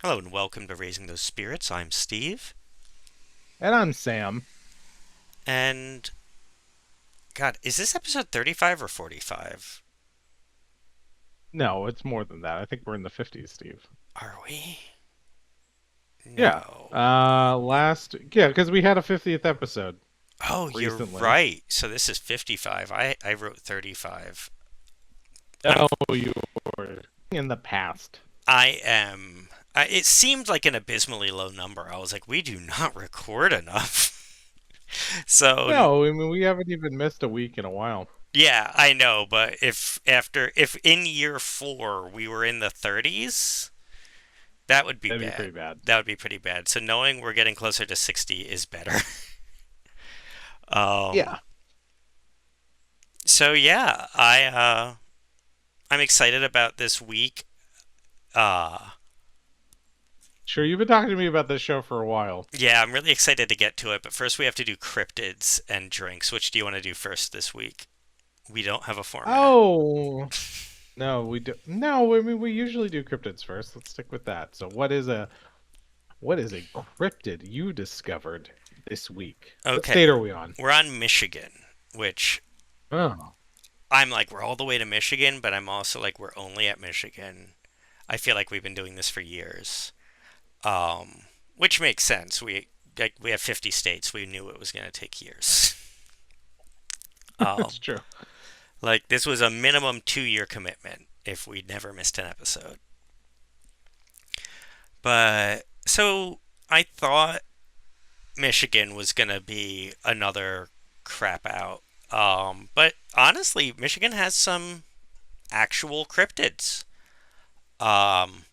Hello and welcome to Raising Those Spirits. I'm Steve. And I'm Sam. And God, is this episode 35 or 45? No, it's more than that. I think we're in the 50s, Steve. Are we? Yeah. No. Yeah, because we had a 50th episode Oh, you're recently. right. So this is 55. I wrote 35. I'm No, you were in the past. I am it seemed like an abysmally low number. I was like, we do not record enough. So No, I mean we haven't even missed a week in a while. yeah, I know, but if in year 4 we were in the 30s, that would be That'd be bad. pretty bad. That would be pretty bad. So knowing we're getting closer to 60 is better. Um, Yeah. so yeah, I'm excited about this week. Uh, Sure, you've been talking to me about this show for a while. yeah, I'm really excited to get to it, but first we have to do cryptids and drinks. Which do you want to do first this week? We don't have a format. Oh, no, we do. No, I mean we usually do cryptids first. Let's stick with that. So what is a cryptid you discovered this week? What state Okay, are we on? we're on Michigan, which Oh, I'm like we're all the way to Michigan, but I'm also like we're only at Michigan. I feel like we've been doing this for years. Which makes sense. We have 50 states. We knew it was going to take years. that's Um, true. like this was a minimum 2 year commitment if we never missed an episode. But so I thought Michigan was going to be another crap out. But honestly, Michigan has some actual cryptids. Um,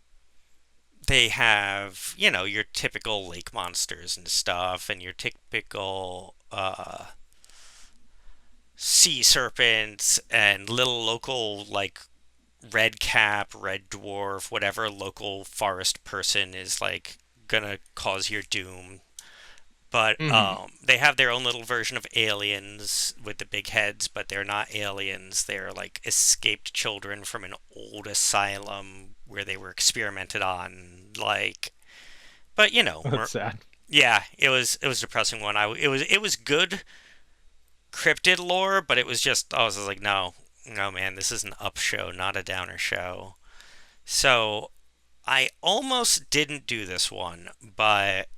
they have, your typical lake monsters and stuff, and your typical sea serpents and little local, like, red cap, red dwarf, whatever local forest person is, like, gonna cause your doom. But Hmm. they have their own little version of aliens with the big heads, but they're not aliens. They're like escaped children from an old asylum where they were experimented on. Like, but That's sad. yeah, it was a depressing one. It was good cryptid lore, but it was just I was just like, no, no, man, this is an up show, not a downer show. So I almost didn't do this one, but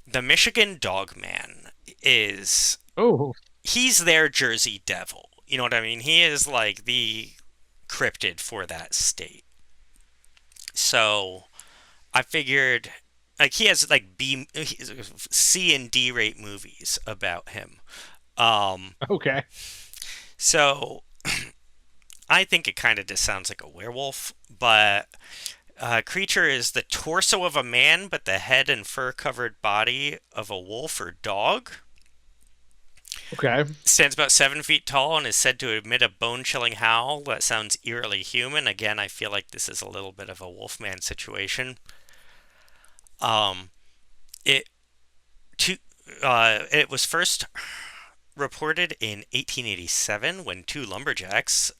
the Michigan Dogman is Oh, he's their Jersey Devil. You know what I mean? He is like the cryptid for that state. So I figured like he has like C and D rate movies about him. Um, okay. so I think it kind of just sounds like a werewolf, but creature is the torso of a man, but the head and fur covered body of a wolf or dog. Okay. Stands about 7 feet tall and is said to emit a bone chilling howl that sounds eerily human. Again, I feel like this is a little bit of a Wolfman situation. Um, it to, it was first reported in 1887 when two lumberjacks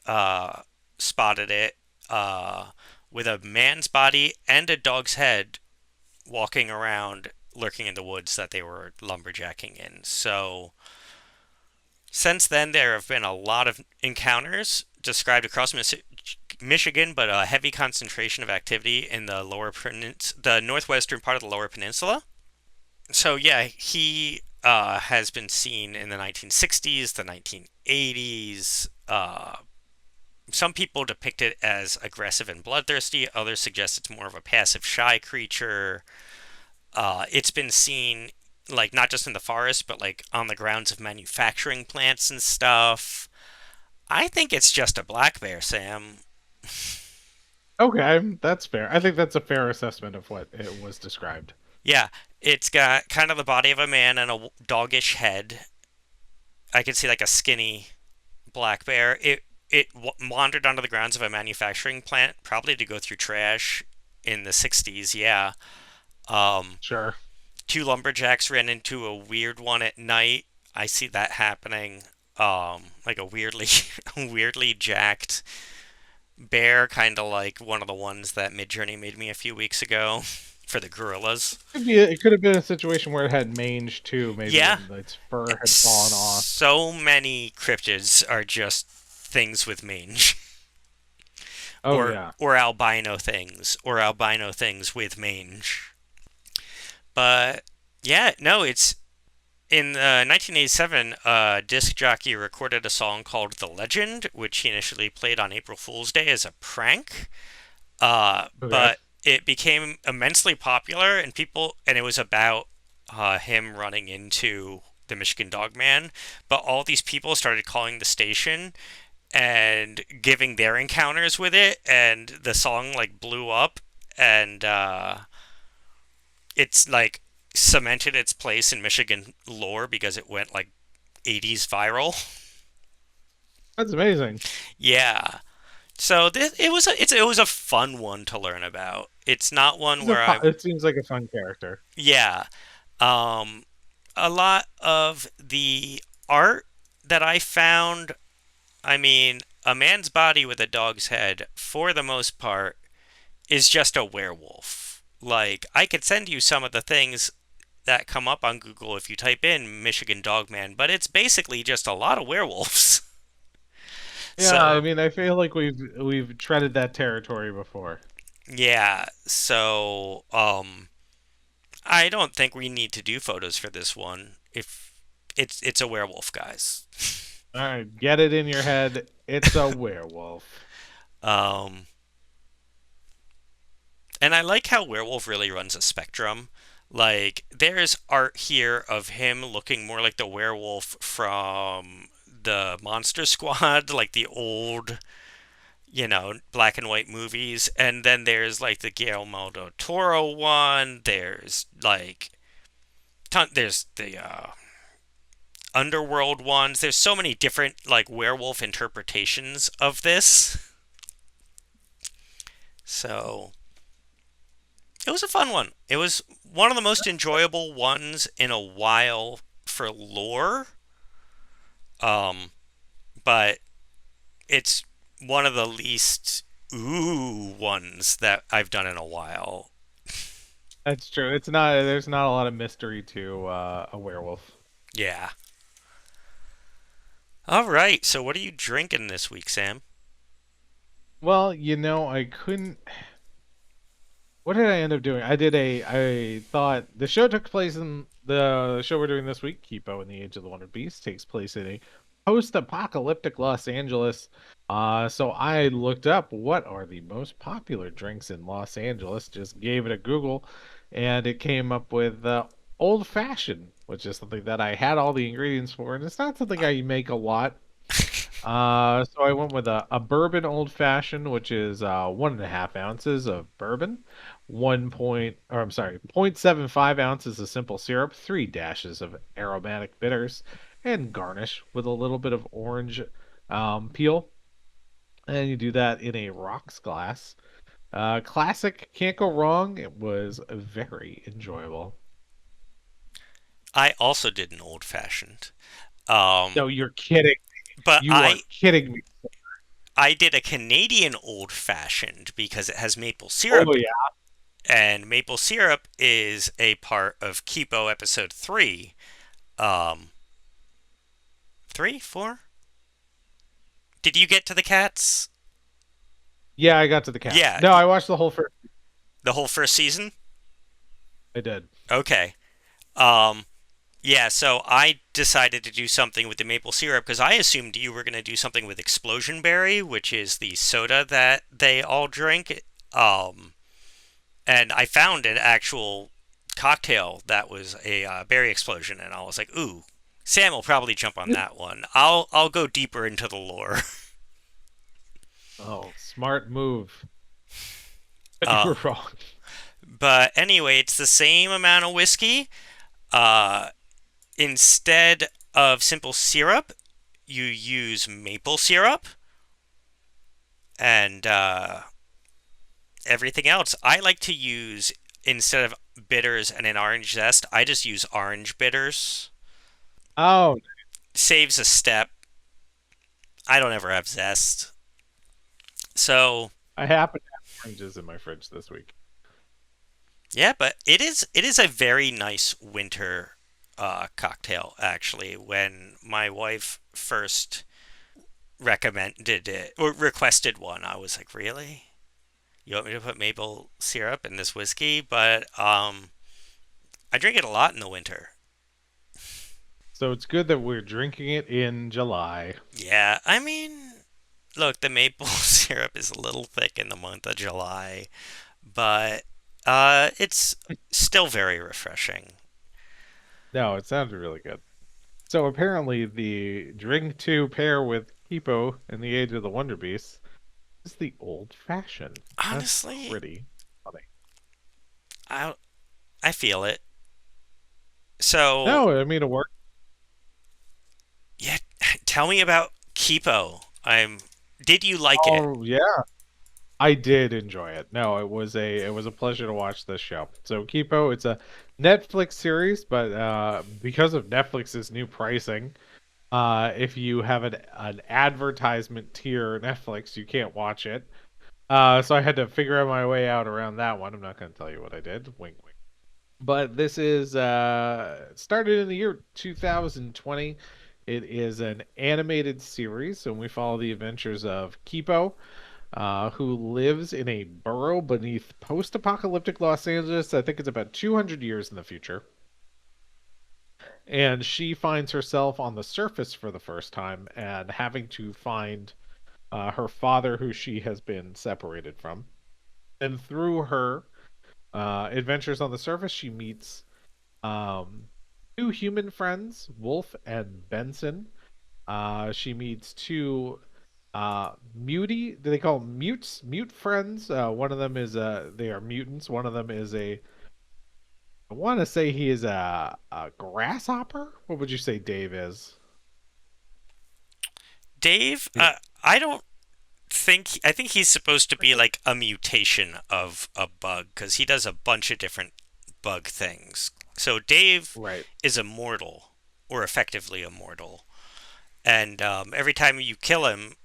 spotted it with a man's body and a dog's head walking around, lurking in the woods that they were lumberjacking in. So since then, there have been a lot of encounters described across Michigan, but a heavy concentration of activity in the northwestern part of the Lower Peninsula. So yeah, he has been seen in the 1960s, the 1980s. Some people depict it as aggressive and bloodthirsty. Others suggest it's more of a passive, shy creature. It's been seen like not just in the forest, but like on the grounds of manufacturing plants and stuff. I think it's just a black bear, Sam. Okay, that's fair. I think that's a fair assessment of what it was described. Yeah, it's got kind of the body of a man and a doggish head. I can see like a skinny black bear. It wandered onto the grounds of a manufacturing plant, probably to go through trash in the 60s. Yeah. Um, Sure. Two lumberjacks ran into a weird one at night. I see that happening. Like a weirdly, weirdly jacked bear, kind of like one of the ones that Midjourney made me a few weeks ago for the gorillas. It could have been a situation where it had mange too, maybe Yeah, when its fur had fallen off. so many cryptids are just things with mange, Oh yeah. or albino things with mange. But yeah, no, it's in 1987. Disc jockey recorded a song called "The Legend," which he initially played on April Fool's Day as a prank. Okay. But it became immensely popular, and it was about him running into the Michigan Dog Man. But all these people started calling the station and giving their encounters with it, and the song like blew up, and it's like cemented its place in Michigan lore because it went like 80s viral. That's amazing. Yeah. So it was a fun one to learn about. It's not one where I It seems like a fun character. yeah. Um a lot of the art that I found, I mean, a man's body with a dog's head for the most part is just a werewolf. Like I could send you some of the things that come up on Google if you type in Michigan Dogman, but it's basically just a lot of werewolves. Yeah, I So, mean, I feel like we've treaded that territory before. yeah. So, I don't think we need to do photos for this one. If it's a werewolf, guys. All right, get it in your head. It's a werewolf. Um, and I like how werewolf really runs a spectrum. Like, there's art here of him looking more like the werewolf from the Monster Squad, like the old, black and white movies. And then there's like the Guillermo del Toro one. There's like there's the underworld ones. There's so many different like werewolf interpretations of this. So it was a fun one. It was one of the most enjoyable ones in a while for lore. Um, but it's one of the least ooh ones that I've done in a while. That's true. It's not. There's not a lot of mystery to a werewolf. Yeah. All right. So what are you drinking this week, Sam? Well, I couldn't. What did I end up doing? I thought the show took place in the show we're doing this week, Kipo and the Age of the Wonder Beast, takes place in a post-apocalyptic Los Angeles. So I looked up what are the most popular drinks in Los Angeles, just gave it a Google, and it came up with old fashioned, which is something that I had all the ingredients for, and it's not something I make a lot. So I went with a bourbon old fashioned, which is 1.5 ounces of bourbon, 0.75 ounces of simple syrup, 3 dashes of aromatic bitters, and garnish with a little bit of orange peel. And you do that in a rocks glass. Classic, can't go wrong. It was very enjoyable. I also did an old fashioned. Um, No, you're kidding. but You are kidding me. I did a Canadian old fashioned because it has maple Oh syrup, yeah. and maple syrup is a part of Kipo episode 3. Um, 3, 4? Did you get to the cats? Yeah, I got to the cats. Yeah, No, I watched the whole first. the whole first season? I did. Okay. Um, yeah, so I decided to do something with the maple syrup because I assumed you were going to do something with Explosion Berry, which is the soda that they all drink. Um, and I found an actual cocktail that was a berry explosion, and I was like, "Ooh, Sam will probably jump on that one. I'll go deeper into the lore." Oh, smart move. But you uh, were wrong. but anyway, it's the same amount of whiskey. Uh, Instead of simple syrup, you use maple syrup, and everything else. I like to use, instead of bitters and an orange zest, I just use orange bitters. Oh, Saves a step. I don't ever have zest. So I happen to have oranges in my fridge this week. yeah, but it is a very nice winter cocktail actually. When my wife first recommended it or requested one, I was like, really? You want me to put maple syrup in this whiskey? But I drink it a lot in the winter. So it's good that we're drinking it in July. Yeah, I mean, look, the maple syrup is a little thick in the month of July, but it's still very refreshing. No, it sounded really good. So apparently the drink to pair with Kipo in the Age of the Wonder Beasts is the old fashioned. That's Honestly, pretty funny. I I feel it. So No, I mean it worked. yeah, tell me about Kipo. Did you like it? Oh yeah, I did enjoy it. No, it was a pleasure to watch this show. So Kipo, it's a Netflix series, but because of Netflix's new pricing, if you have an advertisement tier Netflix, you can't watch it. So I had to figure out my way out around that one. I'm not going to tell you what I did. Wink, wink. But this is started in the year 2020. It is an animated series, and we follow the adventures of Kipo, who lives in a burrow beneath post-apocalyptic Los Angeles. I think it's about 200 years in the future. And she finds herself on the surface for the first time and having to find her father, who she has been separated from. And through her adventures on the surface, she meets um, two human friends, Wolf and Benson. She meets two mutie. Do they call them mutes? Mute friends. One of them is they are mutants. One of them is a. I want to say he is a grasshopper. What would you say Dave is? Dave, Yeah. I don't I think he's supposed to be like a mutation of a bug because he does a bunch of different bug things. So Dave Right. is immortal or effectively immortal, and every time you kill him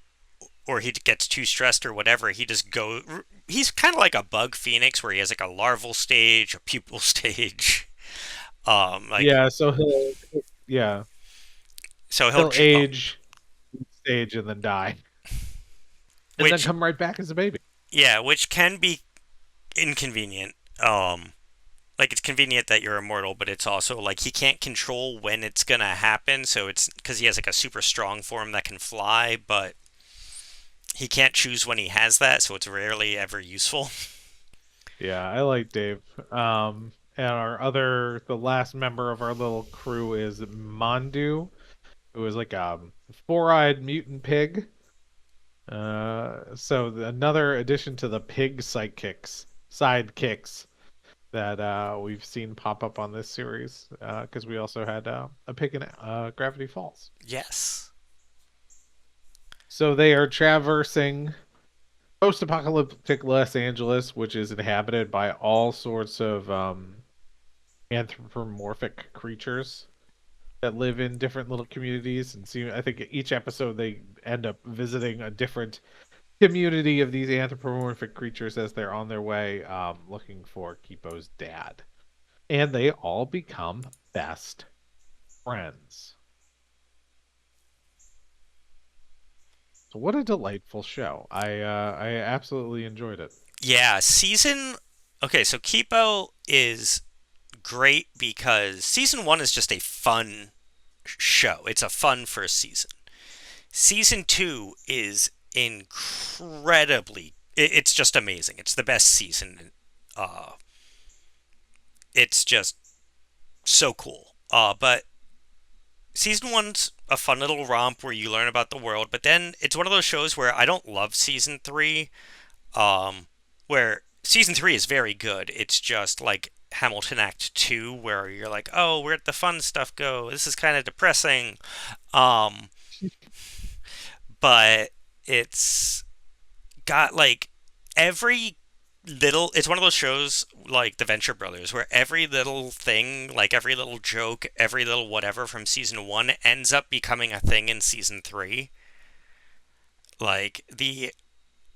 or he gets too stressed or whatever, he just go. He's kind of like a bug phoenix where he has like a larval stage, a pupal stage. Like Yeah. So yeah so he'll age stage and then die and then which come right back as a baby. yeah, which can be inconvenient. Like it's convenient that you're immortal, but it's also like he can't control when it's gonna happen. So it's because he has like a super strong form that can fly, but he can't choose when he has that, so it's rarely ever useful. Yeah, I like Dave. And the last member of our little crew is Mandu, who is like a four-eyed mutant pig. So another addition to the pig sidekicks that we've seen pop up on this series. Because we also had a pig in Gravity Falls. Yes. So they are traversing post-apocalyptic Los Angeles, which is inhabited by all sorts of anthropomorphic creatures that live in different little communities. And see, I think each episode they end up visiting a different community of these anthropomorphic creatures as they're on their way looking for Kipo's dad. And they all become best friends. So what a delightful show. I absolutely enjoyed it. Yeah, season. Okay, so Kipo is great because season one is just a fun show. It's a fun first season. Season two is incredibly. It's just amazing. It's the best season. Uh, it's just so cool. But season one's a fun little romp where you learn about the world, but then it's one of those shows where I don't love season three. Where season three is very good. It's just like Hamilton Act Two, where you're like, oh, where'd the fun stuff go? This is kind of depressing. Um, but it's got like every little. It's one of those shows like The Venture Brothers, where every little thing, like every little joke, every little whatever from season one ends up becoming a thing in season three. Like the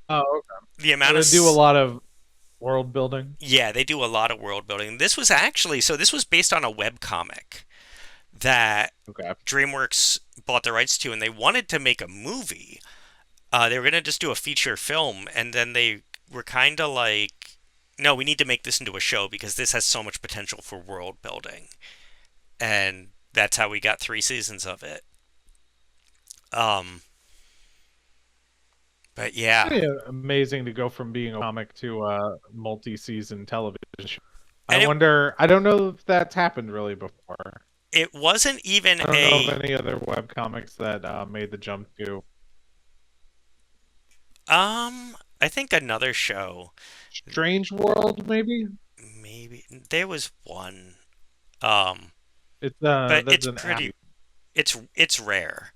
Oh, okay. The So amount of they do a lot of world building. yeah, they do a lot of world building. This was actually so this was based on a web comic that Okay. DreamWorks bought the rights to, and they wanted to make a movie. They were gonna just do a feature film, and then they were kind of like, no, we need to make this into a show because this has so much potential for world building, and that's how we got 3 seasons of it. Um, but yeah, Yeah, amazing to go from being a comic to a multi-season television show. I and wonder, I don't know if that's happened really before. it wasn't even I don't know of a any other web comics that made the jump to I think another show Strange World, maybe? maybe there was one It's but that's an app. it's rare.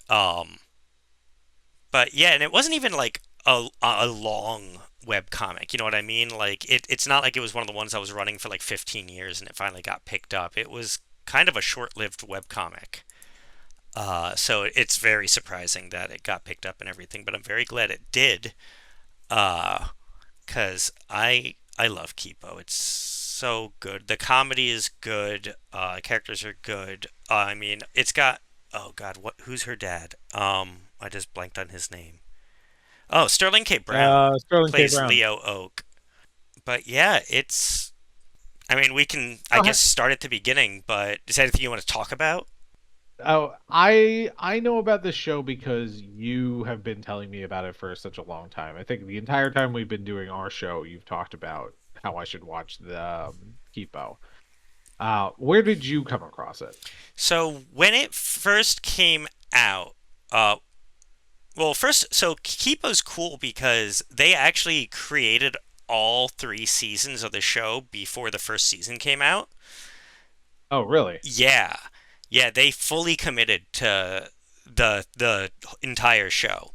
Um, but yeah, and it wasn't even like a long web comic. You know what I mean? Like it's not like it was one of the ones that was running for like 15 years and it finally got picked up. It was kind of a short-lived web comic. So it's very surprising that it got picked up and everything, but I'm very glad it did. Because I love Kipo. It's so good. The comedy is good. Characters are good. I mean, it's got oh god, what? Who's her dad? I just blanked on his name. Oh, Sterling K. Brown Sterling K. plays Brown. Leo Oak. But yeah, it's. I mean, we can I Oh, guess start at the beginning. But is there anything you want to talk about? I know about this show because you have been telling me about it for such a long time. I think the entire time we've been doing our show, you've talked about how I should watch the Kipo. Where did you come across it? So when it first came out, uh, well, first, so Kipo's cool because they actually created all 3 seasons of the show before the first season came out. Oh, really? Yeah, yeah, they fully committed to the entire show,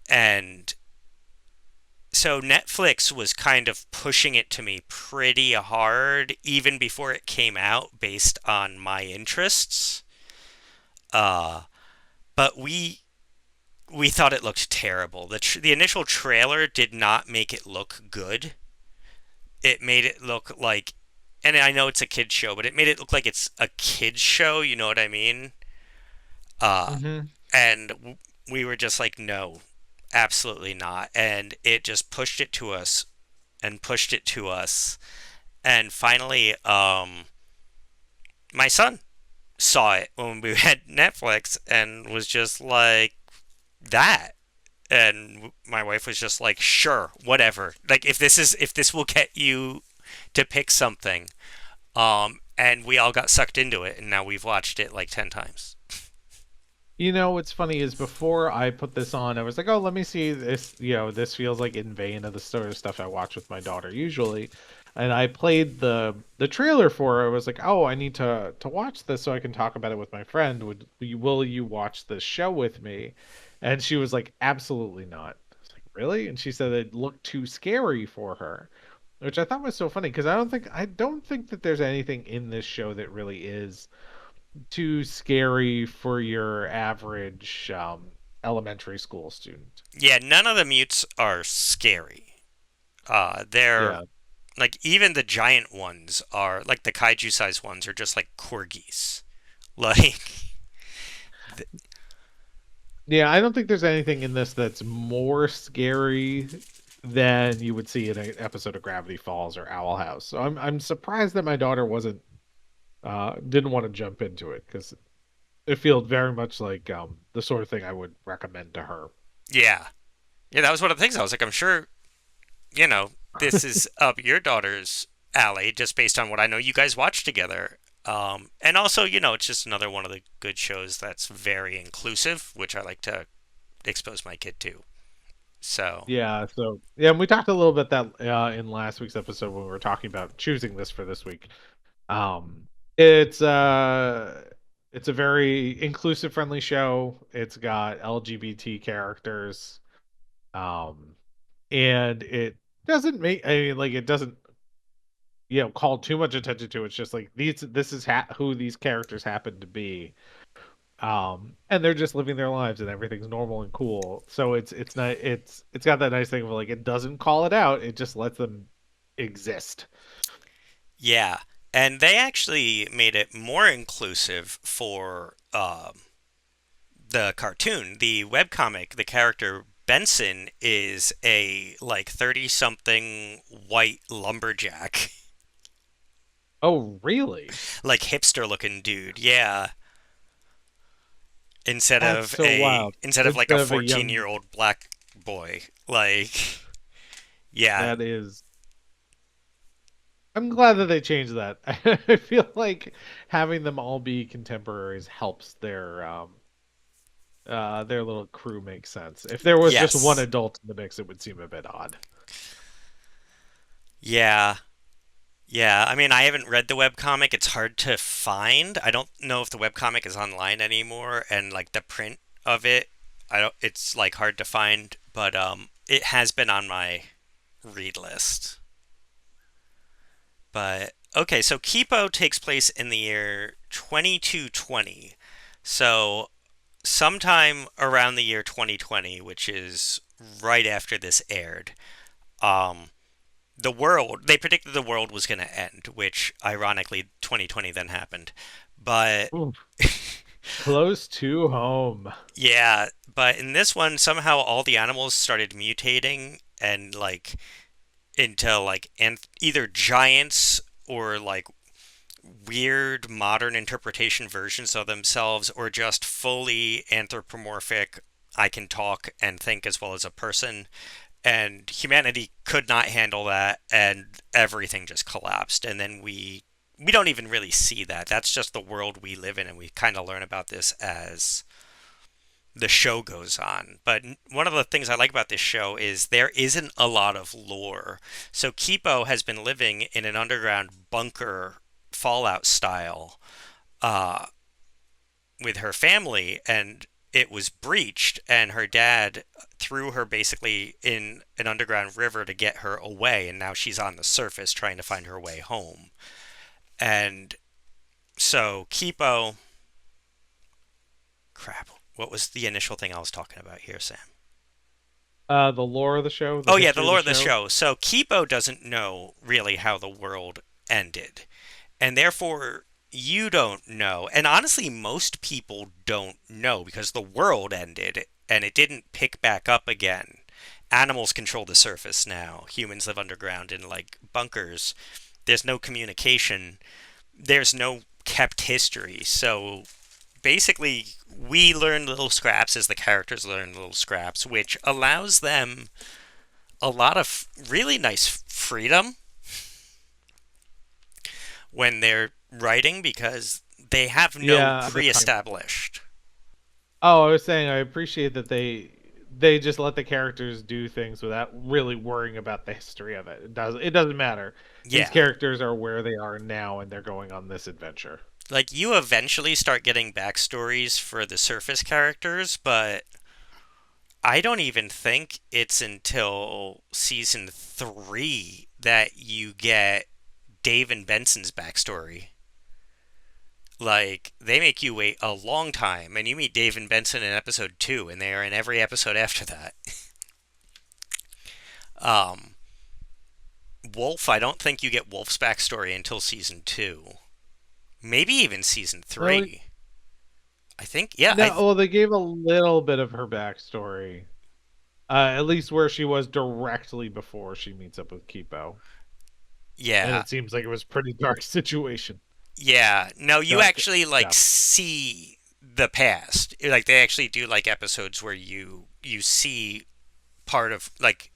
and so Netflix was kind of pushing it to me pretty hard even before it came out, based on my interests. Uh, but we thought it looked terrible. The initial trailer did not make it look good. It made it look like, and I know it's a kids show, but it made it look like it's a kids show. You know what I mean? Uh, Mm-hmm. and we were just like, no, absolutely not. And it just pushed it to us and pushed it to us. And finally, my son saw it when we had Netflix and was just like, that. And my wife was just like, sure, whatever. Like if this will get you to pick something. And we all got sucked into it, and now we've watched it like 10 times. You know, what's funny is before I put this on, I was like, oh, let me see this. You know, this feels like in vein of the sort of stuff I watch with my daughter usually. And I played the trailer for it. I was like, oh, I need to watch this so I can talk about it with my friend. Will you watch this show with me? And she was like, absolutely not. I was like, really? And she said it looked too scary for her, which I thought was so funny because I don't think that there's anything in this show that really is too scary for your average elementary school student. Yeah, none of the mutes are scary. They're Yeah. like even the giant ones are like the kaiju size ones are just like corgis. Like Yeah, I don't think there's anything in this that's more scary than you would see in an episode of Gravity Falls or Owl House. So I'm surprised that my daughter wasn't didn't want to jump into it because it feels very much like the sort of thing I would recommend to her. yeah, yeah, that was one of the things I was like, I'm sure this is up your daughter's alley just based on what I know you guys watch together. And also, it's just another one of the good shows that's very inclusive, which I like to expose my kid to. So, Yeah, so yeah, and we talked a little bit that in last week's episode when we were talking about choosing this for this week. Um, it's it's a very inclusive friendly show. It's got LGBT characters. Um, and it doesn't make I mean like it doesn't call too much attention to it. It's just like these this is who these characters happen to be. And they're just living their lives and everything's normal and cool. So it's not it's got that nice thing of like it doesn't call it out, it just lets them exist. Yeah, and they actually made it more inclusive for the cartoon. The webcomic, the character Benson is a like 30 something white lumberjack, Oh, really? like hipster looking dude. Yeah, That's so wild. instead of like a Instead of a 14-year young, old black boy. Like yeah. that is I'm glad that they changed that. I feel like having them all be contemporaries helps their little crew make sense. If there was just one Yes. adult in the mix, it would seem a bit odd. Yeah. Yeah, I mean, I haven't read the webcomic. It's hard to find. I don't know if the webcomic is online anymore, and like the print of it, I don't. It's like hard to find, but it has been on my read list. But okay, so Kipo takes place in the year 2220. So sometime around the year 2020, which is right after this aired. Um, the world they predicted the world was going to end, which ironically 2020 then happened. But Ooh, close to home. yeah, but in this one somehow all the animals started mutating and like into like either giants or like weird modern interpretation versions of themselves or just fully anthropomorphic. I can talk and think as well as a person, and humanity could not handle that, and everything just collapsed. And then we don't even really see that. That's just the world we live in, and we kind of learn about this as the show goes on. But one of the things I like about this show is there isn't a lot of lore. So Kipo has been living in an underground bunker, Fallout style, uh, with her family, and it was breached, and her dad threw her basically in an underground river to get her away, and now she's on the surface trying to find her way home. And so Kipo, crap, what was the initial thing I was talking about here, Sam? The lore of the show, the Oh yeah, the history of the lore of the show. show. So Kipo doesn't know really how the world ended, and therefore you don't know. And honestly, most people don't know because the world ended and it didn't pick back up again. Animals control the surface now. Humans live underground in like bunkers. There's no communication. There's no kept history. So basically, we learn little scraps as the characters learn little scraps, which allows them a lot of really nice freedom when they're writing because they have no Yeah, the time. pre-established. Oh, I was saying I appreciate that they just let the characters do things without really worrying about the history of it. It doesn't matter. These Yeah, characters are where they are now and they're going on this adventure. like you eventually start getting backstories for the surface characters, but I don't even think it's until season 3 that you get Dave and Benson's backstory. Like, they make you wait a long time, and you meet Dave and Benson in episode 2, and they are in every episode after that. Um, Wolf, I don't think you get Wolf's backstory until season 2. Maybe even season Really? 3. I think, yeah, No, well, they gave a little bit of her backstory. At least where she was directly before she meets up with Kipo. And yeah, it seems like it was a pretty dark situation. yeah. No, you Dark. actually, like, Yeah. see the past. Like, they actually do, like, episodes where you see part of, like,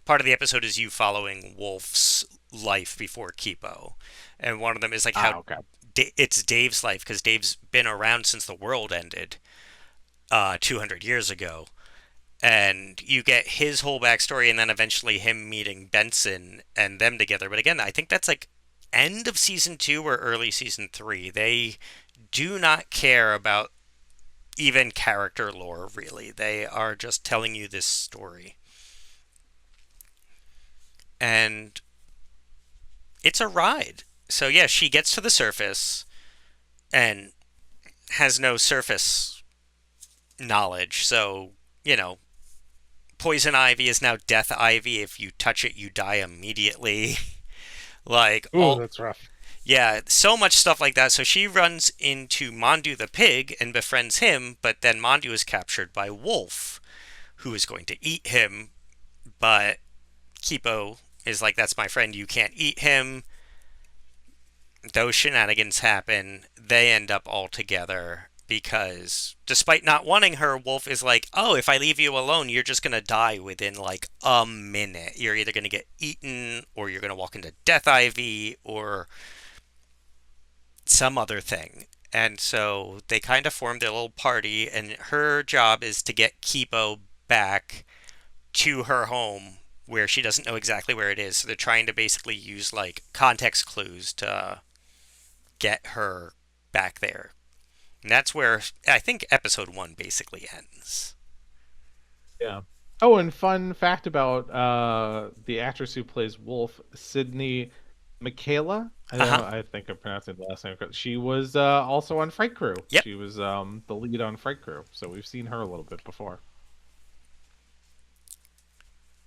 part of the episode is you following Wolf's life before Kipo. And one of them is, like, how Okay. It's Dave's life because Dave's been around since the world ended 200 years ago. And you get his whole backstory and then eventually him meeting Benson and them together. But again, I think that's like end of season 2 or early season 3. They do not care about even character lore, really. They are just telling you this story. And it's a ride. So, yeah, she gets to the surface and has no surface knowledge. So, you know, poison ivy is now death ivy. If you touch it, you die immediately. Like Ooh, all that's rough. Yeah, so much stuff like that. So she runs into Mondu the pig and befriends him, but then Mondu is captured by Wolf, who is going to eat him. But Kipo is like, "That's my friend. You can't eat him." Those shenanigans happen. They end up all together because, despite not wanting her, Wolf is like, "Oh, if I leave you alone, you're just gonna die within like a minute. You're either gonna get eaten, or you're gonna walk into Death Ivy, or some other thing." And so they kind of formed their little party, and her job is to get Kipo back to her home where she doesn't know exactly where it is. So they're trying to basically use like context clues to get her back there. And that's where I think episode one basically ends. Yeah. Oh, and fun fact about the actress who plays Wolf, Sydney Michaela. I Uh don't huh. know. I think I'm pronouncing the last name correct. She was also on Fright Crew. Yep. She was the lead on Fright Crew, so we've seen her a little bit before.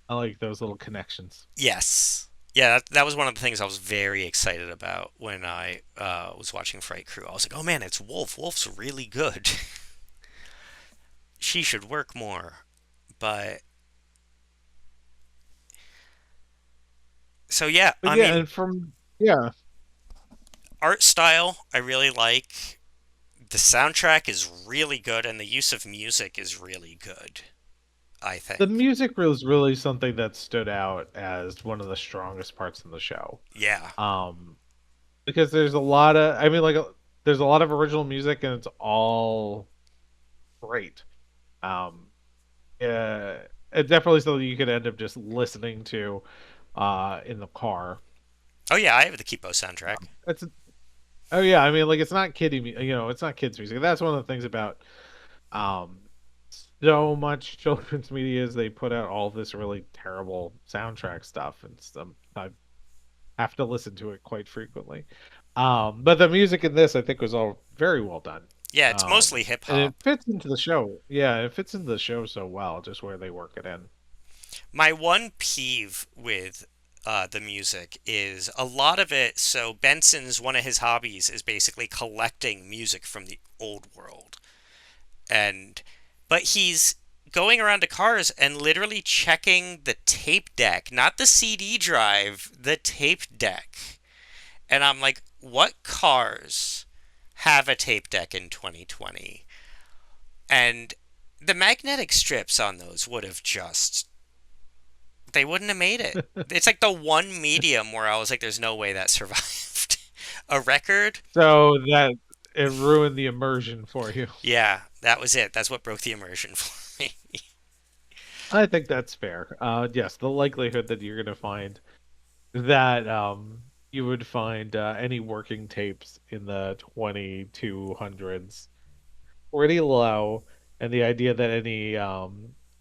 I like those little connections. Yes. Yeah, that was one of the things I was very excited about when I was watching Fright Crew. I was like, oh man, it's Wolf. Wolf's really good. She should work more. But so yeah, But I yeah, mean, and from yeah, art style I really like. The soundtrack is really good, and the use of music is really good, I the think. music was really something that stood out as one of the strongest parts in the show. Yeah. Um, because there's a lot of, I mean, like, there's a lot of original music, and it's all great. Um, it's definitely something you could end up just listening to, in the car. Oh yeah, I have the Kipo soundtrack. It's Oh yeah, I mean, like, it's not it's not kids music. That's one of the things about um so much children's media is they put out all this really terrible soundtrack stuff, and some I have to listen to it quite frequently. But the music in this, I think, was all very well done. Yeah, it's mostly hip And it hop. fits into the show. Yeah, it fits into the show so well, just where they work it in. My one peeve with the music is a lot of it. So Benson's one of his hobbies is basically collecting music from the old world, and but he's going around to cars and literally checking the tape deck, not the CD drive, the tape deck. And I'm like, what cars have a tape deck in 2020? And the magnetic strips on those would have just, they wouldn't have made it. It's like the one medium where I was like, there's no way that survived. A record? So that it ruined the immersion for you. Yeah, that was it. That's what broke the immersion for me. I think that's fair. Yes, the likelihood that you're going to find that you would find any working tapes in the 2200s pretty low, and the idea that any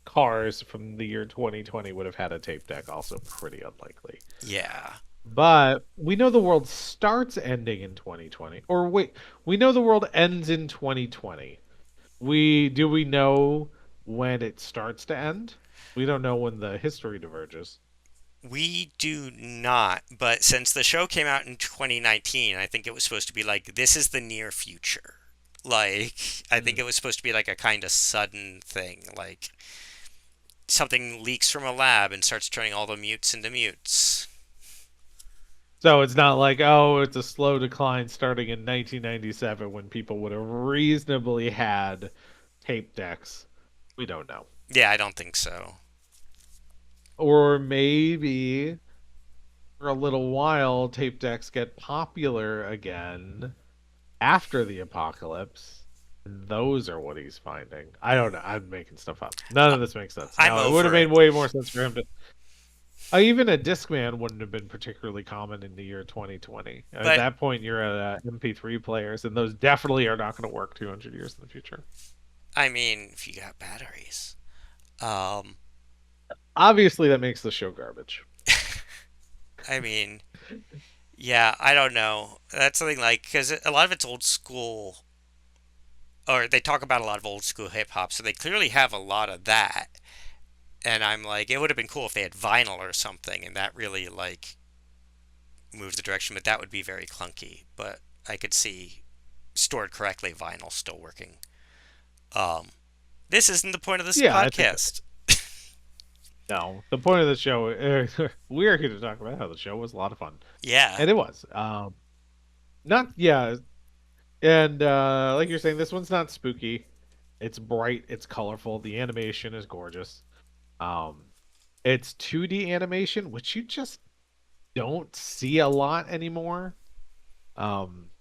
cars from the year 2020 would have had a tape deck also pretty unlikely. Yeah. But we know the world starts ending in 2020. Or wait, we know the world ends in 2020. We know when it starts to end? We don't know when the history diverges. We do not, but since the show came out in 2019, I think it was supposed to be like, this is the near future. Like, I think it Hmm. was supposed to be like a kind of sudden thing. Like, something leaks from a lab and starts turning all the mutes into mutes. So it's not like, oh, it's a slow decline starting in 1997 when people would have reasonably had tape decks. We don't know. Yeah, I don't think so. Or maybe for a little while, tape decks get popular again after the apocalypse. And those are what he's finding. I don't know. I'm making stuff up. None I- of this makes sense. I'm Now, it would have over made it. way more sense for him to. Even a Discman wouldn't have been particularly common in the year 2020. At But, that point, you're at MP3 players, and those definitely are not going to work 200 years in the future. I mean, if you got batteries. Um, Obviously, that makes the show garbage. I mean, yeah, I don't know. That's something like, because a lot of it's old school or they talk about a lot of old school hip hop, so they clearly have a lot of that. And I'm like, it would have been cool if they had vinyl or something, and that really like moved the direction, but that would be very clunky. But I could see stored correctly vinyl still working. Um, this isn't the point of this Yeah, I think podcast. no. The point of the show, we are here to talk about how the show was a lot of fun, Yeah. and it was. Not yeah, and like you're saying, this one's not spooky. It's bright. It's colorful. The animation is gorgeous. Um, it's 2D animation, which you just don't see a lot anymore. Um,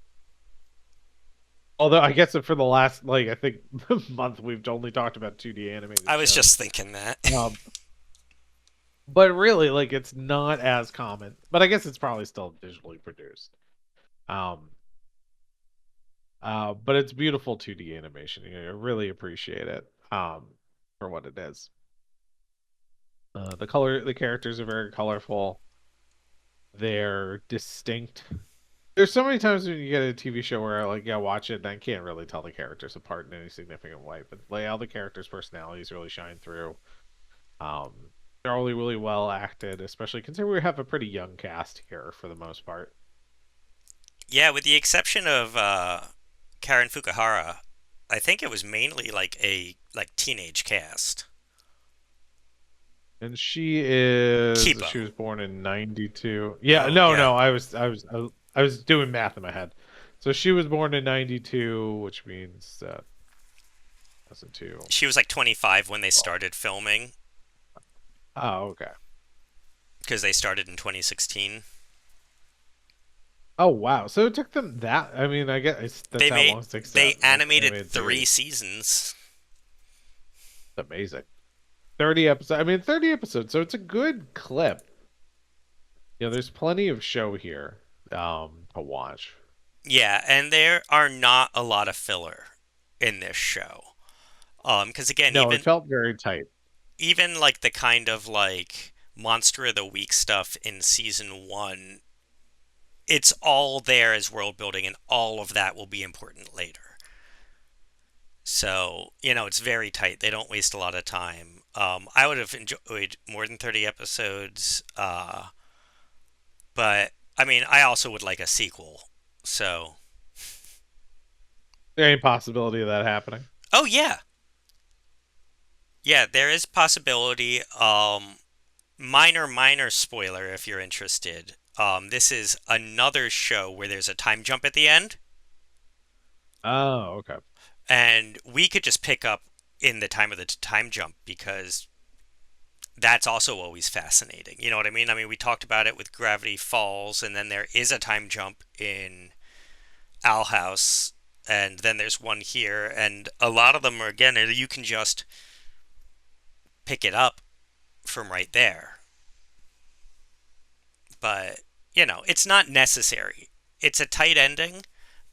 Although I guess for the last like I think month we've only talked about 2D animated I was shows. just thinking that. Um, but really, like it's not as common. But I guess it's probably still digitally produced. Um, but it's beautiful 2D animation. You know, I really appreciate it. For what it is. The characters are very colorful. They're distinct. There's so many times when you get a TV show where I like, yeah, watch it, and I can't really tell the characters apart in any significant way. But like all the characters' personalities really shine through. Um, they're all really well acted, especially considering we have a pretty young cast here for the most part. Yeah, with the exception of Karen Fukuhara, I think it was mainly like a like teenage cast. And she Kipo. was born in '92. Yeah, Oh no, yeah, no, I was doing math in my head. So she was born in '92, which means 2002. she was like 25 when they Well, started filming oh, okay. because they started in 2016. Oh, wow. So it took them that. I mean, I guess that's They how made long it takes to they make an animated animated 3 series. seasons. It's amazing. 30 episodes. I mean, 30 episodes. So it's a good clip. You know, there's plenty of show here to watch. Yeah, and there are not a lot of filler in this show. Because again, No, it felt very tight. even like the kind of like monster of the week stuff in season 1, it's all there as world building, and all of that will be important later. So, it's very tight. They don't waste a lot of time. I would have enjoyed more than 30 episodes, but I mean, I also would like a sequel. So, There ain't possibility of that happening. oh yeah, yeah, there is possibility. Minor spoiler if you're interested. This is another show where there's a time jump at the end, Oh, okay. and we could just pick up in the time of the time jump because that's also always fascinating. You know what I mean? I mean, we talked about it with Gravity Falls, and then there is a time jump in Owl House, and then there's one here, and a lot of them are again you can just pick it up from right there. But it's not necessary. It's a tight ending,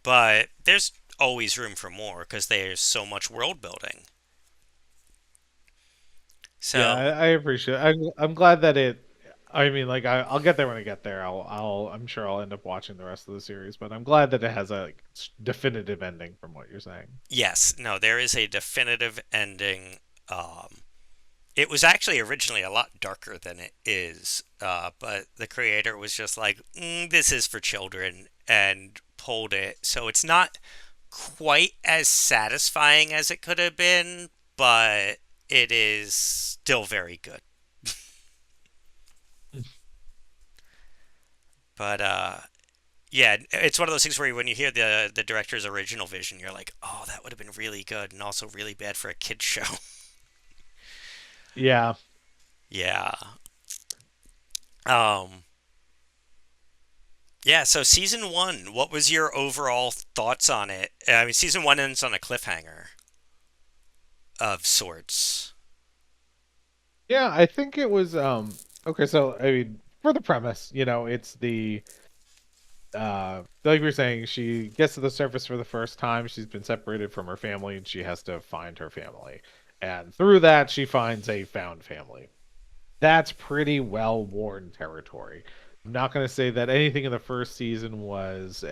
but there's always room for more because there's so much world building. Yeah, So I appreciate it. I'm glad that it. I mean, like I'll get there when I get there. I'm sure I'll end up watching the rest of the series, but I'm glad that it has a like, definitive ending from what you're saying. yes, no, there is a definitive ending. It was actually originally a lot darker than it is, but the creator was just like, "This is for children," and pulled it. So it's not quite as satisfying as it could have been, but it is still very good. But yeah, it's one of those things where when you hear the director's original vision, you're like, "Oh, that would have been really good," and also really bad for a kids show. Yeah, Yeah. Um. Yeah. So season 1, what was your overall thoughts on it? I mean, season 1 ends on a cliffhanger of sorts. yeah. I think it was okay. So I mean, for the premise, it's the like we were saying, she gets to the surface for the first time. She's been separated from her family, and she has to find her family. And through that, she finds a found family. That's pretty well worn territory. I'm not going to say that anything in the first season was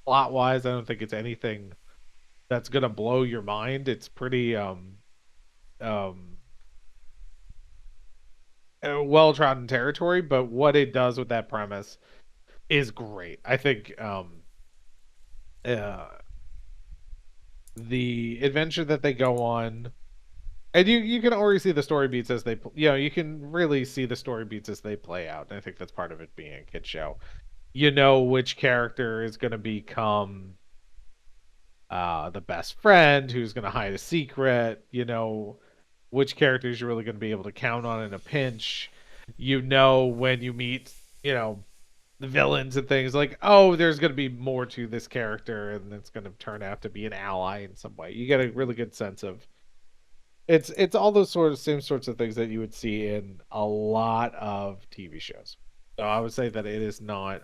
plot wise. I don't think it's anything. that's gonna blow your mind. It's pretty um well trodden territory, but what it does with that premise is great. I think uh the adventure that they go on, and you can already see the story beats as they you can really see the story beats as they play out. And I think that's part of it being a kid show. You know which character is going to become the best friend, who's going to hide a secret, which characters you're really going to be able to count on in a pinch. When you meet, you know, the villains and things like, oh, there's going to be more to this character and it's going to turn out to be an ally in some way. You get a really good sense of it's all those same sorts of things that you would see in a lot of TV shows. So I would say that it is not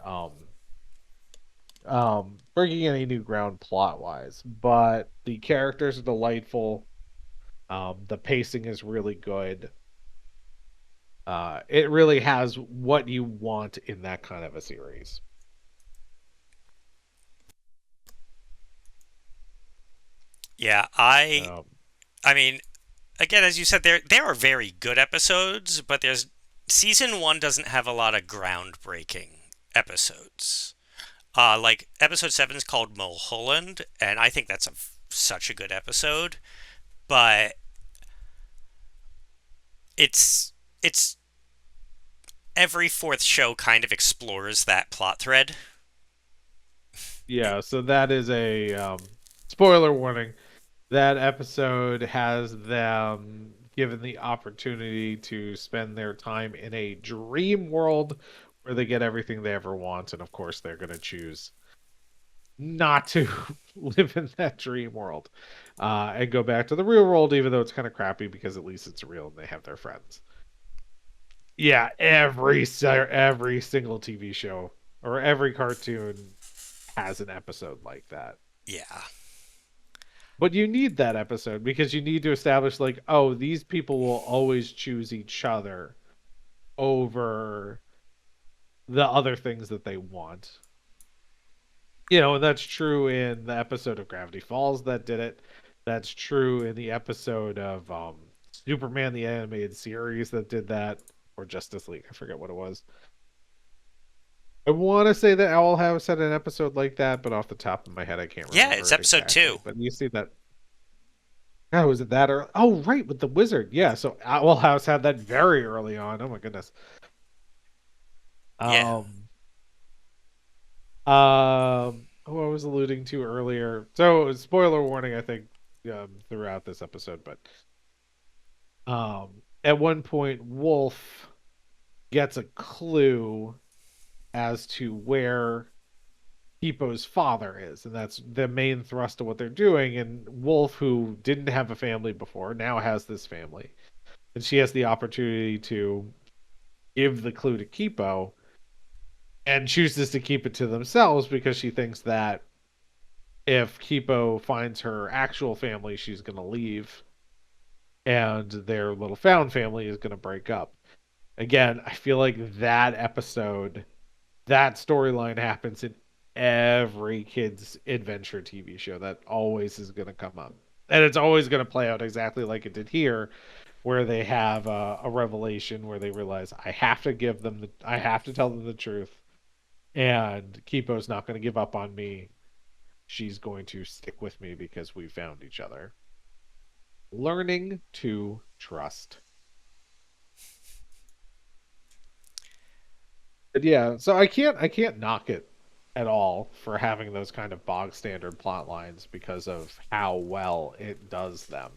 breaking any new ground plot wise, but the characters are delightful. The pacing is really good. It really has what you want in that kind of a series. Yeah, I Um, I mean, again, as you said, there are very good episodes, but there's season one doesn't have a lot of groundbreaking episodes. Like episode seven is called Mulholland, and I think that's such a good episode. But it's every fourth show kind of explores that plot thread. yeah, so that is a spoiler warning. That episode has them given the opportunity to spend their time in a dream world where they get everything they ever want, and of course they're going to choose not to live in that dream world and go back to the real world, even though it's kind of crappy because at least it's real and they have their friends. Yeah, every single TV show or every cartoon has an episode like that. Yeah, But you need that episode because you need to establish, like, oh, these people will always choose each other over the other things that they want. And that's true in the episode of Gravity Falls that did it. That's true in the episode of Superman the animated series that did that, or Justice League. I forget what it was. I want to say that Owl House had an episode like that, but off the top of my head, I can't yeah, it's remember it episode exactly. two. But you see that. Oh, was it that early? Oh, right, with the wizard. Yeah, so Owl House had that very early on. Oh my goodness. Yeah, Um, who I was alluding to earlier. So, spoiler warning, I think, throughout this episode, but at one point, Wolf gets a clue as to where Hippo's father is, and that's the main thrust of what they're doing. And Wolf, who didn't have a family before, now has this family, and she has the opportunity to give the clue to Kipo, and chooses to keep it to themselves because she thinks that if Kipo finds her actual family, she's going to leave, and their little found family is going to break up. Again, I feel like that episode, that storyline happens in every kid's adventure TV show. That always is going to come up. And it's always going to play out exactly like it did here, where they have a revelation where they realize I have to tell them the truth, and Kipo's not going to give up on me. She's going to stick with me because we found each other. Learning to trust. But yeah, so I can't knock it at all for having those kind of bog standard plot lines because of how well it does them.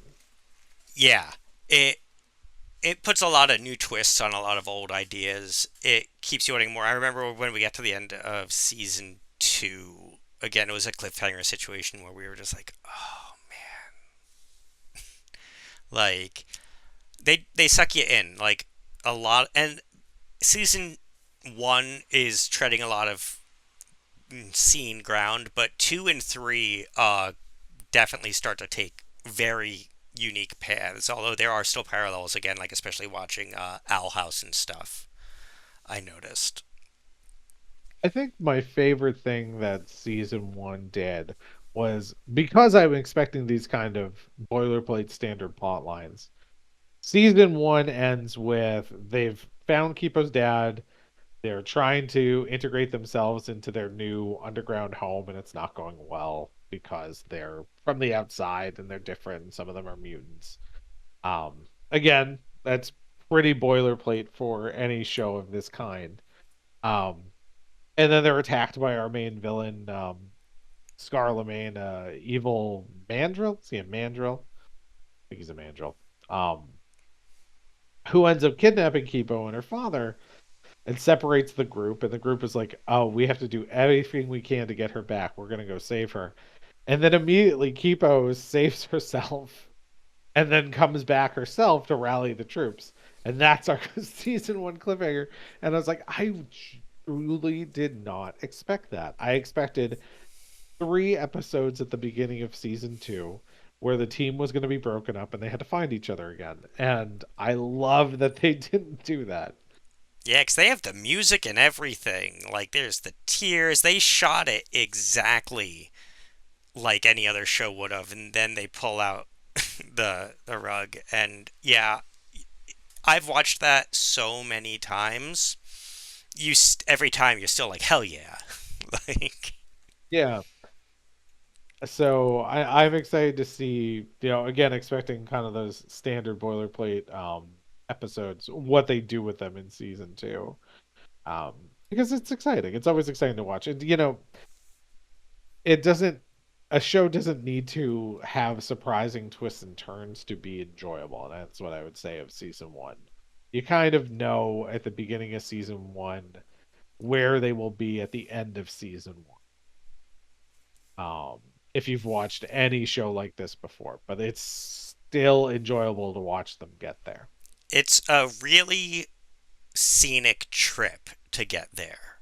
yeah. It puts a lot of new twists on a lot of old ideas. It keeps you wanting more. I remember when we got to the end of season two. Again, it was a cliffhanger situation where we were just like, oh man, like they suck you in like a lot. And season one is treading a lot of seen ground, but two and three definitely start to take very unique paths. Although there are still parallels again, like especially watching Owl House and stuff. I noticed. I think my favorite thing that season one did was because I'm expecting these kind of boilerplate standard plot lines. Season one ends with they've found Kipo's dad. They're trying to integrate themselves into their new underground home, and it's not going well because they're from the outside and they're different. And some of them are mutants. Again, that's pretty boilerplate for any show of this kind. Um, and then they're attacked by our main villain, Scarlemagne, evil Mandrill. See a Mandrill? I think he's a Mandrill. Um, who ends up kidnapping Kipo and her father and separates the group. And the group is like, "Oh, we have to do everything we can to get her back. We're gonna go save her." And then immediately Kipo saves herself and then comes back herself to rally the troops. And that's our season one cliffhanger. And I was like, I truly did not expect that. I expected 3 episodes at the beginning of season two where the team was going to be broken up and they had to find each other again. And I love that they didn't do that. Yeah, 'cause they have the music and everything. Like, there's the tears. They shot it exactly like any other show would have, and then they pull out the rug. And yeah, I've watched that so many times. Every time you're still like, hell yeah, like Yeah. So I'm excited to see, again, expecting kind of those standard boilerplate episodes, what they do with them in season two. Because it's exciting. It's always exciting to watch. And it doesn't a show doesn't need to have surprising twists and turns to be enjoyable. And that's what I would say of season one. You kind of know at the beginning of season one where they will be at the end of season one. If you've watched any show like this before, but it's still enjoyable to watch them get there. it's a really scenic trip to get there.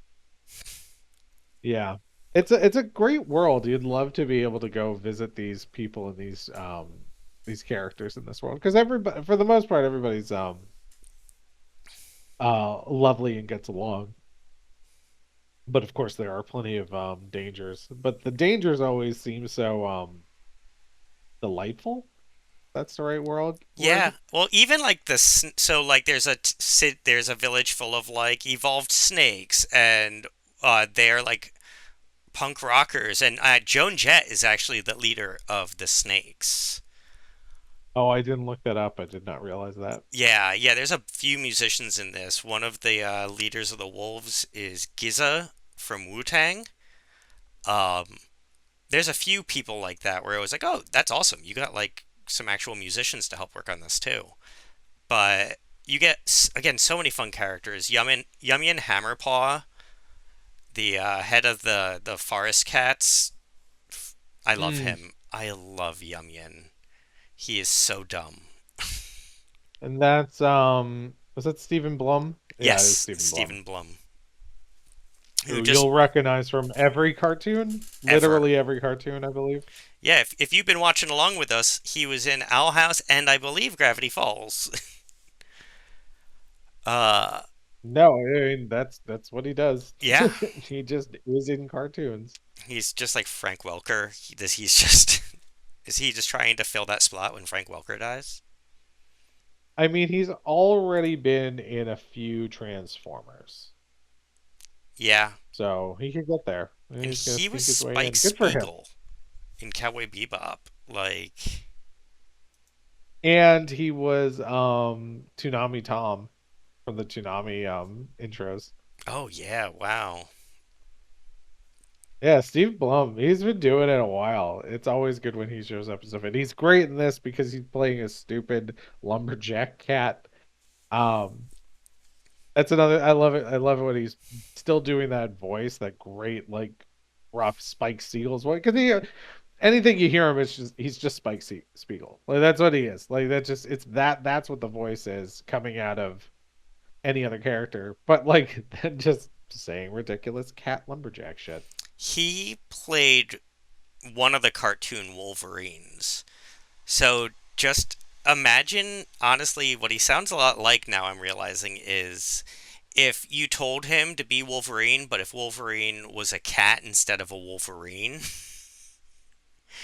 Yeah. It's a great world. You'd love to be able to go visit these people and these characters in this world because everybody for the most part everybody's lovely and gets along. But of course there are plenty of dangers. But the dangers always seem so delightful. That's the right world Yeah, word. well, even like so like there's a village full of like evolved snakes, and they're like punk rockers, and Joan Jett is actually the leader of the Snakes. Oh, I didn't look that up. I did not realize that. Yeah, yeah, there's a few musicians in this. One of the leaders of the Wolves is Giza from Wu-Tang. Um, there's a few people like that where I was like, oh, that's awesome. You got like some actual musicians to help work on this too. But you get again so many fun characters. Yumian Hammerpaw, the head of the forest cats. I love Mm. him. I love Yumian. He is so dumb. And that's was that Stephen Blum? Yeah, it is Yes, Stephen Blum. Stephen Blum, who Who just you'll recognize from every cartoon, ever. literally every cartoon, I believe. Yeah, if you've been watching along with us, he was in Owl House and I believe Gravity Falls. uh, No, I mean that's what he does. yeah, He just is in cartoons. he's just like Frank Welker. He's just is he just trying to fill that spot when Frank Welker dies? I mean, he's already been in a few Transformers, Yeah, so he could get there. and He's gonna he was sneak his way Spike in. Good for him. Spiegel in Cowboy Bebop. Like, And he was Toonami Tom from the Toonami intros. oh yeah, wow. Yeah, Steve Blum, he's been doing it a while. It's always good when he shows up and stuff. And he's great in this because he's playing a stupid lumberjack cat. Um, that's another. I love it. I love it when he's still doing that voice, that great like rough Spike Spiegel's voice. Because anything you hear him, it's just he's just Spike Spiegel. Like that's what he is. Like that's just it's that's what the voice is coming out of any other character. But like then just saying ridiculous cat lumberjack shit. He played one of the cartoon Wolverines. So just imagine, honestly, what he sounds a lot like now, I'm realizing, is if you told him to be Wolverine, but if Wolverine was a cat instead of a Wolverine.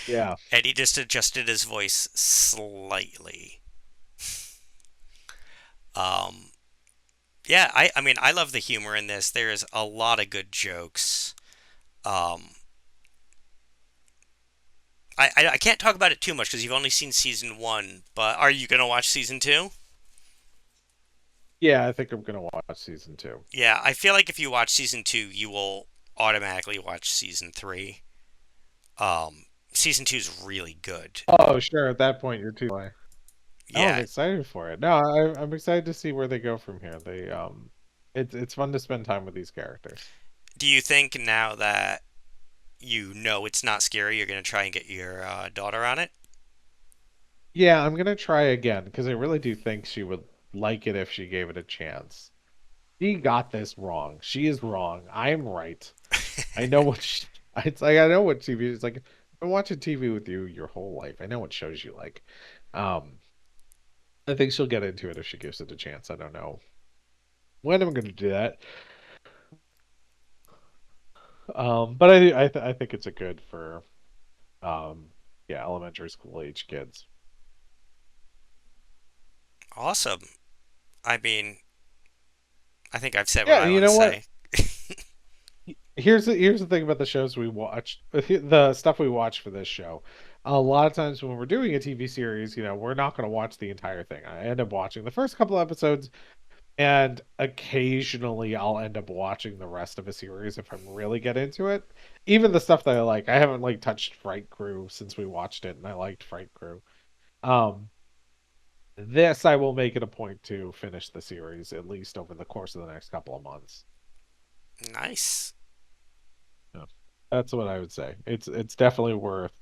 Yeah. And he just adjusted his voice slightly. Um, yeah, I mean, I love the humor in this. There's a lot of good jokes. Um, I can't talk about it too much because you've only seen season one, but are you going to watch season two? Yeah, I think I'm gonna watch season two. Yeah, I feel like if you watch season two, you will automatically watch season three. Season two is really good. Oh, sure. At that point, you're too late. Oh, I'm Yeah. excited for it. No, I'm excited to see where they go from here. It's fun to spend time with these characters. Do you think now that you know it's not scary, you're going to try and get your daughter on it? Yeah, I'm gonna try again because I really do think she would like it if she gave it a chance. She got this wrong. She is wrong. I'm right. I know what she, it's like. I know what TV is like. I've been watching TV with you your whole life. I know what shows you like. Um, I think she'll get into it if she gives it a chance. I don't know when I'm going to do that. But I think it's a good for um, yeah, elementary school age kids. Awesome. I mean, I think I've said what Yeah, I you want to know what? say. Here's the thing about the shows we watch, the stuff we watch for this show. A lot of times when we're doing a TV series, we're not going to watch the entire thing. I end up watching the first couple episodes, and occasionally I'll end up watching the rest of a series if I'm really get into it. Even the stuff that I like. I haven't like touched Fright Crew since we watched it, and I liked Fright Crew. Um, this I will make it a point to finish the series at least over the course of the next couple of months. Nice. Yeah. That's what I would say. It's definitely worth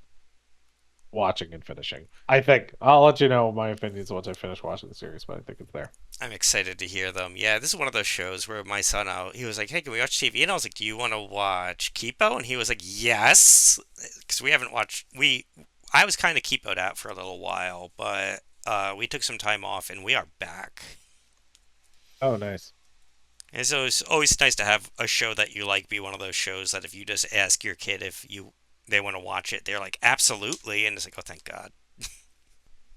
watching and finishing. I think I'll let you know my opinions once I finish watching the series, but I think it's there. I'm excited to hear them. Yeah, this is one of those shows where my son out, he was like, "Hey, can we watch TV?" And I was like, "Do you want to watch Kipo?" And he was like, "Yes," because we haven't watched. I was kind of Kipo'd out for a little while, but we took some time off and we are back. Oh, nice. And so it's always nice to have a show that you like be one of those shows that if you just ask your kid if they want to watch it, they're like, "Absolutely," and it's like, "Oh, thank God."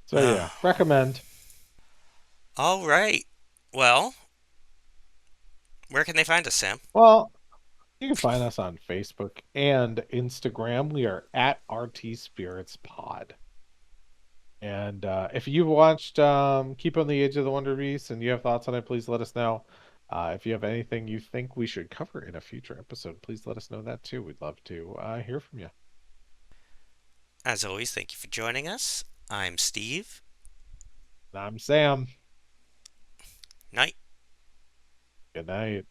So yeah, recommend. All right. Well, where can they find us, Sam? Well, you can find us on Facebook and Instagram. We are at RTSpiritsPod. And if you've watched Keep on the Edge of the Wonder Beast and you have thoughts on it, please let us know. If you have anything you think we should cover in a future episode, please let us know that too. We'd love to hear from you. As always, thank you for joining us. I'm Steve. I'm Sam. Night. Good night.